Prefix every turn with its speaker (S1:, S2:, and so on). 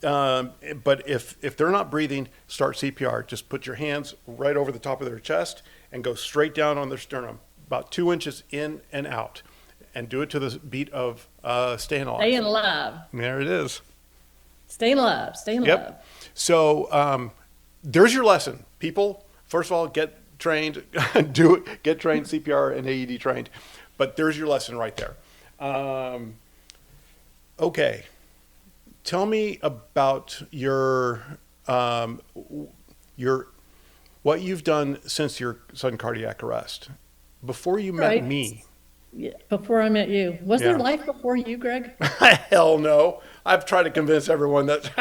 S1: But if they're not breathing, start CPR. Just put your hands right over the top of their chest and go straight down on their sternum, about 2 inches in and out, and do it to the beat of Staying Alive.
S2: Stay in love.
S1: There it is.
S2: Stay in love. Stay in love.
S1: So there's your lesson, people. First of all, get trained, get trained CPR and AED trained. But there's your lesson right there. Okay. Tell me about your what you've done since your sudden cardiac arrest. Before you met me.
S2: Yeah, before I met you. Was there life before you, Greg?
S1: Hell no. I've tried to convince everyone that